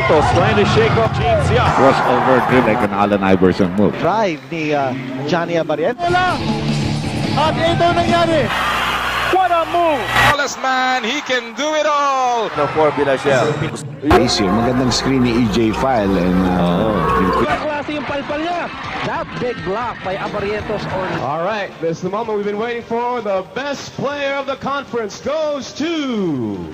Abarientos trying to shake off Gene Siak. Crossover drill like an Allen Iverson move. Drive ni Johnny Abarientos. At ito nangyari. What a move! Smallest man, he can do it all! No, for Villarreal. Easy, magandang screen ni EJ File and Klase yung palpal niya. That big block by Abarientos. All right, this is the moment we've been waiting for. The best player of the conference goes to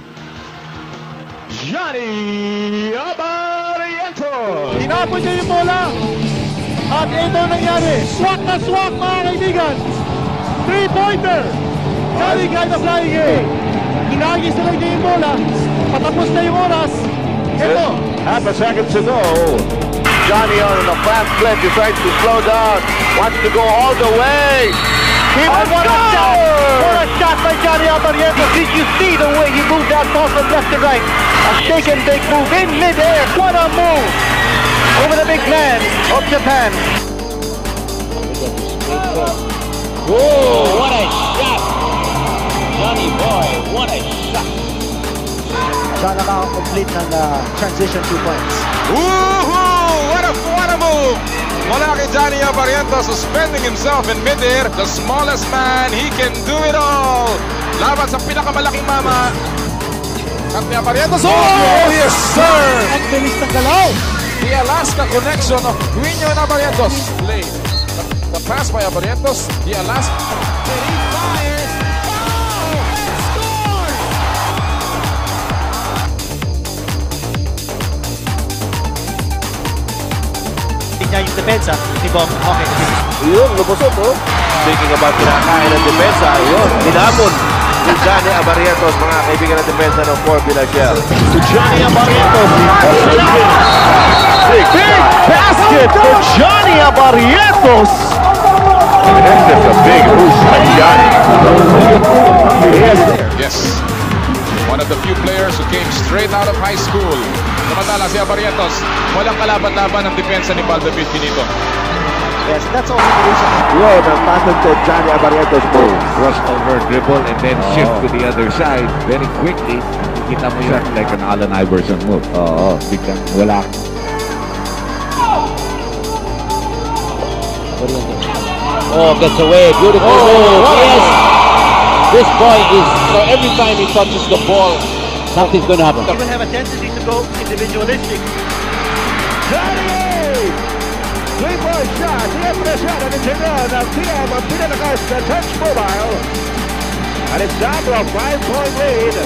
Johnny Abarientos. Tinapon niya yung bola. At ito nangyari. Swak na swak, mga kaibigan. Three-pointer. Galing kahit na flying A. Inagis na lang niya yung bola. Patapos na yung oras. Ito. Half a second to go. Johnny on the fast flip decides to slow down. Wants to go all the way. What a shot! What a shot by Johnny Abarientos. Did you see the way he moved that ball from left to right? A shake and bake move in midair. What a move! Over the big man of Japan. Oh, what a shot! Johnny boy, what a shot! Siya nakaka-complete ng transition 2 points. Woohoo! What a move! Mula kay Johnny Abarientos suspending himself in midair. The smallest man, he can do it all! Laban sa pinakamalaking mama. At ni Abarientos. Oh, yes, sir! Ang bilis ng galaw! The Alaska connection of Guiño and Abarientos. Play. The pass by Abarientos. The Alaska. He fires. Oh! Score! Tingnan yung depensa ni Bob. Okay. Yun, lubusot, oh. Speaking about pinakain ng depensa, yun, hinamon ni Johnny Abarientos, mga kaibigan ng depensa ng Fort Villarreal. To Johnny Abarientos. Big basket for Johnny Abarientos. This is a big boost by Johnny. Yes. One of the few players who came straight out of high school. Samantala si Abarientos, walang kalaban-laban ng depensa ni Baldavid Finito. Yes, that's also the reason. Yun, ang pattern to Johnny Abarientos move. Crossover dribble and then shift to the other side very quickly. Kita mo yun like an Allen Iverson move. Oo, biglang wala. Oh, gets away, beautiful move, yes! This boy is, so every time he touches the ball, something's going to happen. He will have a tendency to go individualistic. Johnny! Three-point shot. Siempre siya nag-general ng TM ang pinalakas na Touch Mobile. And it's down to a 5-point lead.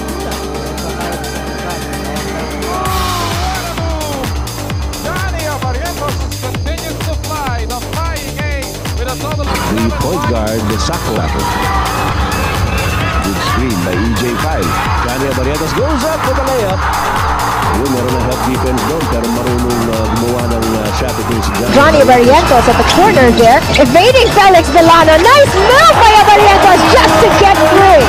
Johnny Abarientos continues to fly. The flying A with a total of the point guard, the Sako. Good screen by EJ File. Johnny Abarientos goes up for the layup. Yun, meron na help defense doon, pero marunong gumawa ng shot against Johnny Abarientos at the corner there, evading Felix Delano. Nice move by Abarientos just to get through.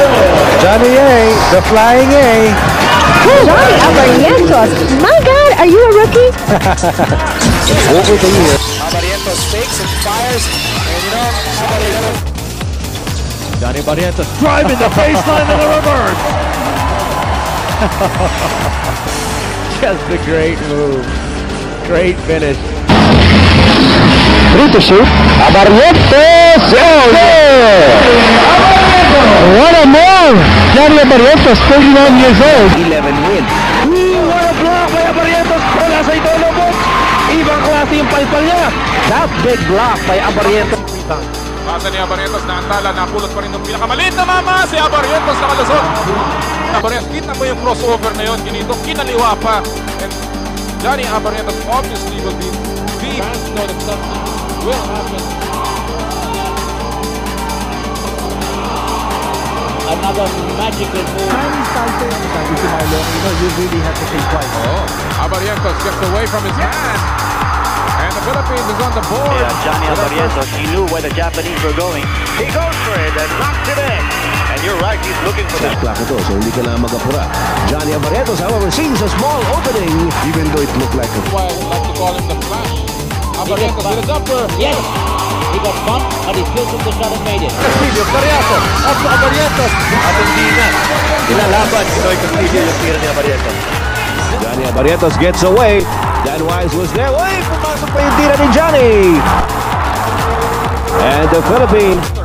Johnny A, the flying A. Johnny Abarientos, my God, are you a rookie? Over the year. Abarientos fakes and fires. And you know, Johnny Abarientos driving the baseline of the reverse. Just a great move. Great finish. Free to shoot. Abarientos! What a move! Johnny Abarientos, 39 years old. 11 win. What a block by Abarientos. Wala sa idolo mo. Ibang klase yung palpal niya. That big block by Abarientos. pasa ni Abarientos na antala. Napulot pa rin ng pinakamaliit na mama. Si Abarientos nakalusot. Abarientos, kita mo yung crossover na yun. Ginito, kinaliwa pa. And Johnny Abarientos obviously will be deep. Know that something will happen. Another magical move. You really have to think twice. Abarientos gets away from his man. And the Philippines is on the board. Yeah, Johnny Abarientos, he knew where the Japanese were going. He goes for it and knocks it in. And you're right, he's looking for that. Clock ito, so hindi ka na mag-apura. Johnny Abarientos, however, sees a small opening, even though it looked like a... That's why I would like to call him the Flash. Abarientos with his upper. Yes! He got bumped, but he still took the shot and made it. Castillo, Cariaco, up to Abarientos. At hindi na. Ilalaban, Pinoy Castillo yung tira ni Abarientos. Johnny Abarrientos gets away. Dan Wise was there. Uy, pumasok pa yung tira ni Johnny. And the Philippines